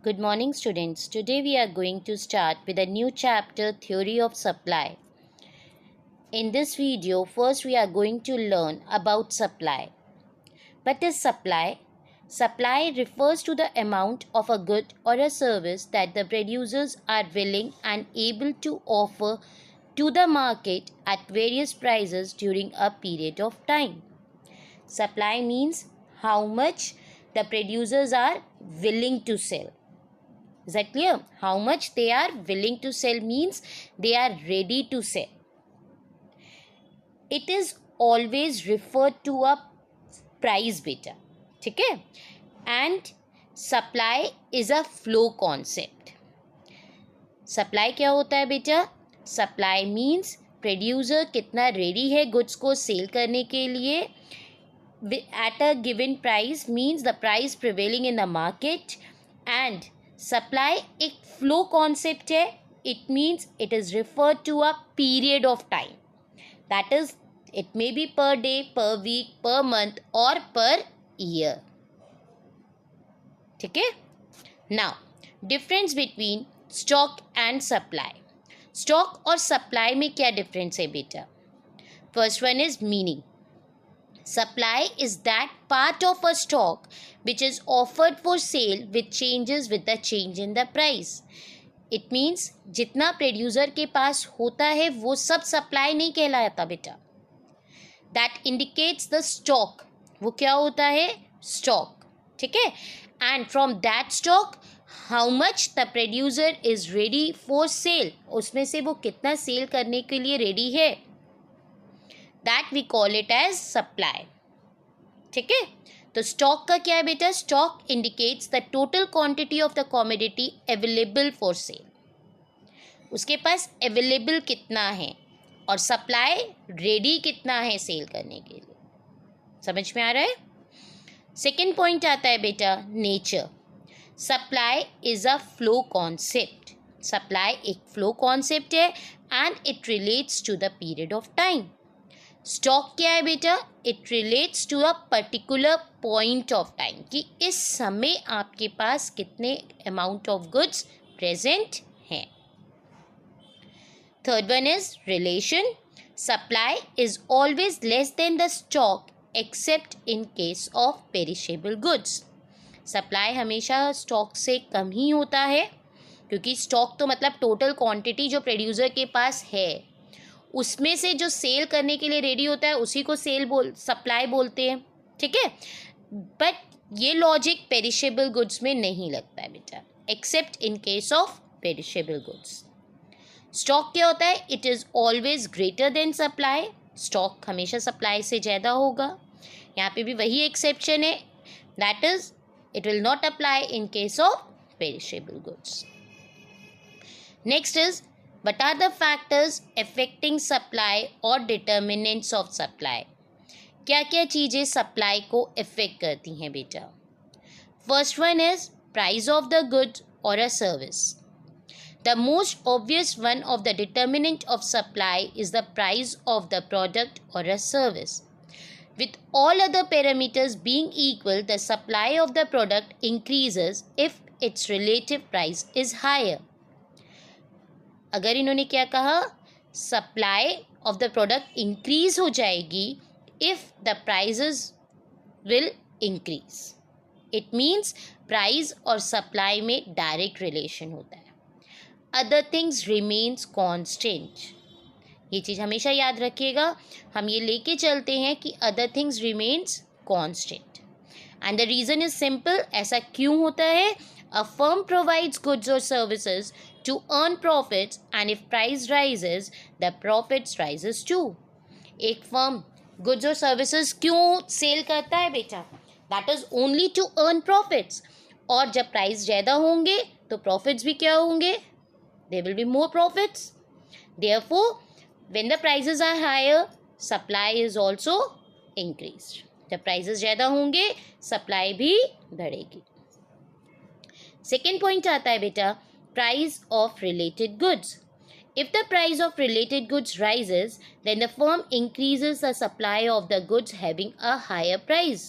Good morning, students. Today we are going to start with a new chapter, Theory of Supply. In this video, first we are going to learn about supply. What is supply? Supply refers to the amount of a good or a service that the producers are willing and able to offer to the market at various prices during a period of time. Supply means how much the producers are willing to sell. Is that clear? How much they are willing to sell means they are ready to sell. It is always referred to a price beta. ठीक है? And supply is a flow concept. Supply क्या होता है बेटा? Supply means producer कितना ready है goods को sale करने के लिए at a given price means the price prevailing in the market, and supply एक flow concept है. It means it is referred to a period of time. That is, it may be per day, per week, per month or per year. ठीक है? Now, difference between stock and supply. Stock और supply में क्या difference है बेटा? First one is meaning. Supply is that part of a stock which is offered for sale which changes with the change in the price. It means जितना producer के पास होता है वो सब सप्लाई नहीं कहलाता बेटा. That indicates the stock. वो क्या होता है? Stock. ठीक है? And from that stock, how much the producer is ready for sale. उसमें से वो कितना सेल करने के लिए रेडी है. That we call it as supply. ठीक है? तो स्टॉक का क्या है बेटा? Stock indicates the total quantity of the commodity available for sale. उसके पास अवेलेबल कितना है और सप्लाई रेडी कितना है सेल करने के लिए. समझ में आ रहा है? सेकेंड पॉइंट आता है बेटा nature. Supply is a flow concept. Supply एक फ्लो कॉन्सेप्ट है and it relates to the period of time. Stock क्या है बेटा? It relates to a particular point of time कि इस समय आपके पास कितने अमाउंट ऑफ गुड्स प्रेजेंट हैं. Third one is relation. Supply is always less than the stock except in case of perishable goods. Supply हमेशा स्टॉक से कम ही होता है क्योंकि स्टॉक तो मतलब टोटल क्वांटिटी जो प्रोड्यूसर के पास है उसमें से जो सेल करने के लिए रेडी होता है उसी को सप्लाई बोलते हैं. ठीक है? बट ये लॉजिक पेरिशेबल गुड्स में नहीं लगता है बेटा, accept in case of perishable goods. Stock क्या होता है? It is always greater than supply. Stock हमेशा सप्लाई से ज़्यादा होगा. यहाँ पे भी वही एक्सेप्शन है, that is it will not apply in case of perishable goods. Next is what are the factors affecting supply or determinants of supply. क्या क्या चीज़ें सप्लाई को इफेक्ट करती हैं बेटा? First one is price of the good और a service. The most obvious one of the determinant of supply is the price of the product और a service. With all other parameters being equal, the supply of the product increases if its relative price is higher. अगर इन्होंने क्या कहा? Supply of the product increase हो जाएगी if the prices will increase. It means price और supply में direct relation होता है. Other things remains constant. ये चीज़ हमेशा याद रखिएगा. हम ये लेके चलते हैं कि other things remains constant and the reason is simple. ऐसा क्यों होता है? अ फर्म प्रोवाइड्स गुड्स और services to earn profits, and if price rises the profits rises too. एक फर्म गुड्स और सर्विसेज क्यों सेल करता है बेटा? That is only to earn profits. और जब प्राइस ज़्यादा होंगे तो प्रॉफिट्स भी क्या होंगे? There will be more profits. Therefore when the prices are higher supply is also increased. जब प्राइसेस ज़्यादा होंगे सप्लाई भी बढ़ेगी. सेकेंड पॉइंट आता है बेटा price of related goods. If the price of related goods rises, then the firm increases the supply of the goods having a higher price.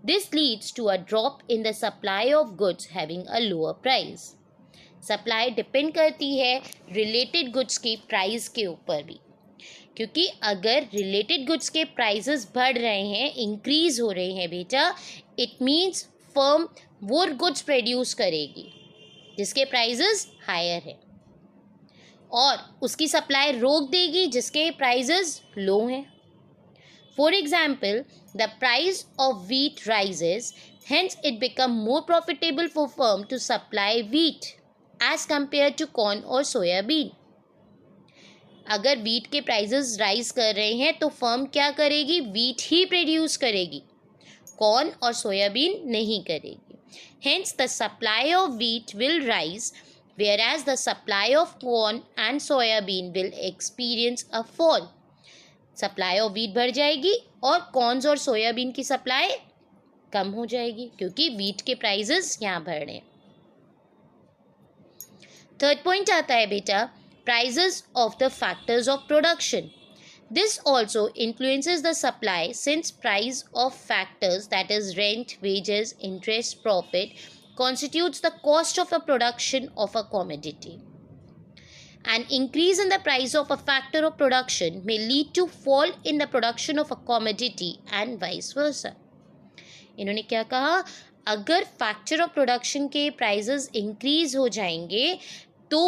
This leads to a drop in the supply of goods having a lower price. Supply depend करती है related goods की price के ऊपर भी, क्योंकि अगर related goods के prices बढ़ रहे हैं, इंक्रीज हो रहे हैं बेटा, इट मीन्स फर्म वो गुड्स प्रोड्यूस करेगी जिसके प्राइसेस हायर है, और उसकी सप्लाई रोक देगी जिसके प्राइसेस लो हैं. For example, the price of wheat rises, hence it become more profitable for firm to supply wheat as compared to corn or soyabean. अगर वीट के प्राइसेस राइज कर रहे हैं तो फर्म क्या करेगी, वीट ही प्रोड्यूस करेगी, कॉर्न और सोयाबीन नहीं करेगी. Hence the supply of wheat will rise, whereas the supply of corn and soyabean will experience a fall. Supply of wheat बढ़ जाएगी और कॉर्न्स और सोयाबीन की सप्लाई कम हो जाएगी, क्योंकि वीट के प्राइसेस यहाँ बढ़ रहे हैं. थर्ड पॉइंट आता है बेटा, prices of the factors of production. This also influences the supply, since price of factors that is rent, wages, interest, profit constitutes the cost of a production of a commodity. An increase in the price of a factor of production may lead to fall in the production of a commodity and vice versa. इन्होंने क्या कहा, अगर factor of production के prices increase हो जाएंगे तो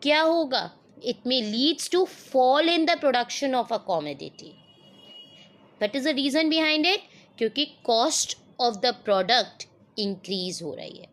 क्या होगा, it may leads to fall in the production of a commodity. What is the reason behind it, क्योंकि cost of the product increase हो रही है.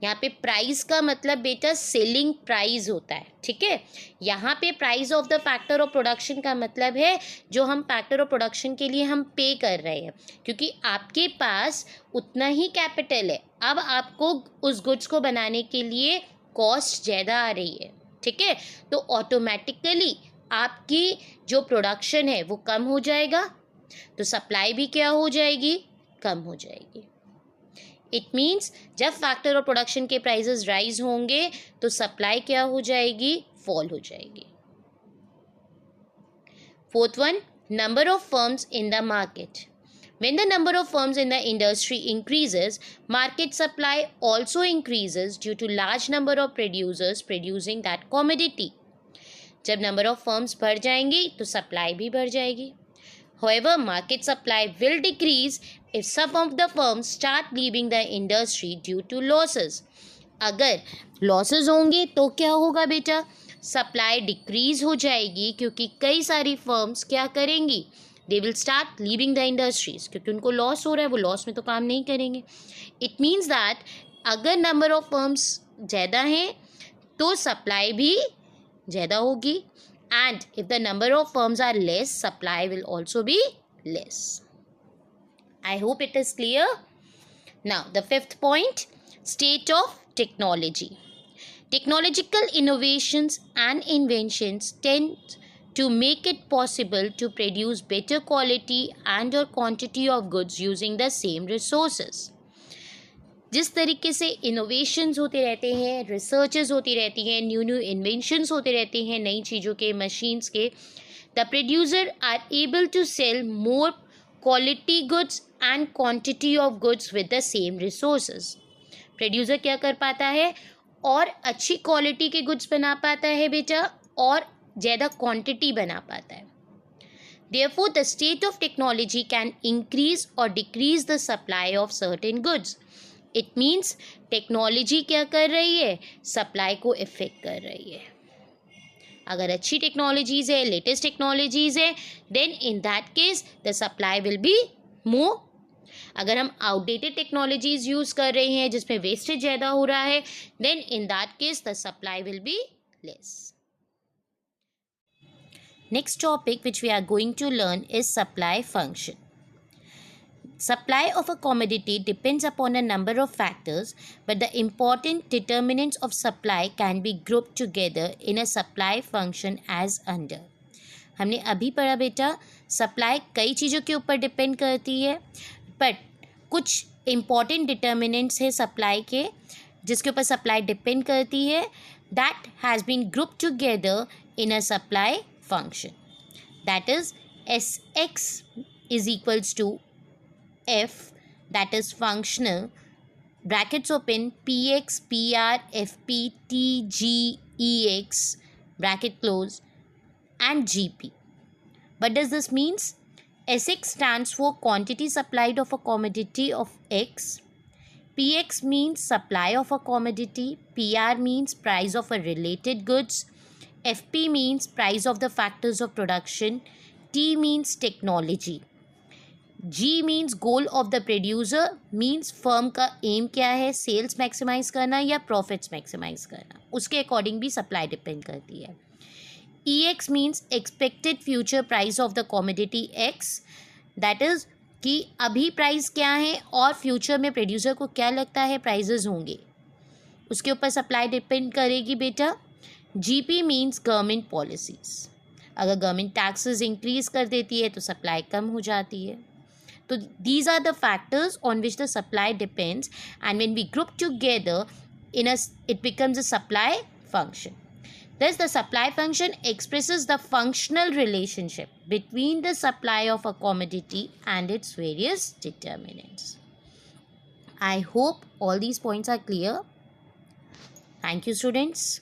यहाँ पे प्राइस का मतलब बेटा सेलिंग प्राइस होता है, ठीक है. यहाँ पे price of the factor of production का मतलब है जो हम फैक्टर ऑफ प्रोडक्शन के लिए हम पे कर रहे हैं, क्योंकि आपके पास उतना ही कैपिटल है. अब आपको उस गुड्स को बनाने के लिए कॉस्ट ज़्यादा आ रही है, ठीक है, तो ऑटोमेटिकली आपकी जो प्रोडक्शन है वो कम हो जाएगा, तो सप्लाई भी क्या हो जाएगी, कम हो जाएगी. इट मीन्स जब फैक्टर ऑफ प्रोडक्शन के प्राइसेस राइज होंगे तो सप्लाई क्या हो जाएगी, फॉल हो जाएगी. Fourth one, number of firms in the market. When the number of firms in the industry increases, market supply also increases due to large number of producers producing that commodity. जब number of firms बढ़ जाएंगी तो supply भी बढ़ जाएगी. However, market supply will decrease if some of the firms start leaving the industry due to losses. अगर losses होंगे तो क्या होगा बेटा, supply decrease हो जाएगी, क्योंकि कई सारी firms क्या करेंगी, they will start leaving the industries, क्योंकि उनको loss हो रहा है, वो loss में तो काम नहीं करेंगे. It means that अगर number of firms ज़्यादा हैं तो supply भी ज़्यादा होगी, and if the number of firms are less, supply will also be less. I hope it is clear. Now the fifth point, state of technology. Technological innovations and inventions tend to make it possible to produce better quality and or quantity of goods using the same resources. जिस तरीके से innovations होते रहते हैं, researches होती रहती हैं, new inventions होते रहते हैं नई चीज़ों के, मशीन्स के, the producer are able to sell more quality goods and quantity of goods with the same resources. Producer क्या कर पाता है, और अच्छी क्वालिटी के गुड्स बना पाता है बेटा, और ज़्यादा क्वांटिटी बना पाता है. Therefore, the state of technology can increase or decrease the supply of certain goods. It means technology क्या कर रही है, सप्लाई को इफेक्ट कर रही है. अगर अच्छी टेक्नोलॉजीज़ है, लेटेस्ट टेक्नोलॉजीज़ है, then in that case the supply will be more. अगर हम आउटडेटेड टेक्नोलॉजीज़ यूज़ कर रहे हैं जिसमें वेस्टेज ज़्यादा हो रहा है, then in that case the supply will be less. Next topic which we are going to learn is supply function. Supply of a commodity depends upon a number of factors, but the important determinants of supply can be grouped together in a supply function as under. हमने अभी पढ़ा बेटा, supply कई चीज़ों के ऊपर depend करती है, बट कुछ इम्पॉर्टेंट डिटर्मिनेंट्स है सप्लाई के जिसके ऊपर सप्लाई डिपेंड करती है, that has been group together in a supply function. That is Sx is equals to F that is functional, brackets open, Px, Pr, Fp, T, G, Ex, bracket close, and Gp. What does this means? Sx stands for quantity supplied of a commodity of X. Px means supply of a commodity. Pr means price of a related goods. Fp means price of the factors of production. T means technology. G means goal of the producer, means firm का aim क्या है, sales maximise करना या profits maximise करना, उसके according भी supply depend करती है. EX means expected future price of the commodity X, that is कि अभी प्राइस क्या है और फ्यूचर में प्रोड्यूसर को क्या लगता है प्राइजेज होंगे, उसके ऊपर सप्लाई डिपेंड करेगी बेटा. GP मीन्स गवर्नमेंट पॉलिसीज, अगर गवर्नमेंट टैक्सेस इंक्रीज कर देती है तो सप्लाई कम हो जाती है. So these are the factors on which the supply depends, and when we group together it becomes a supply function. Thus the supply function expresses the functional relationship between the supply of a commodity and its various determinants. I hope all these points are clear. Thank you, students.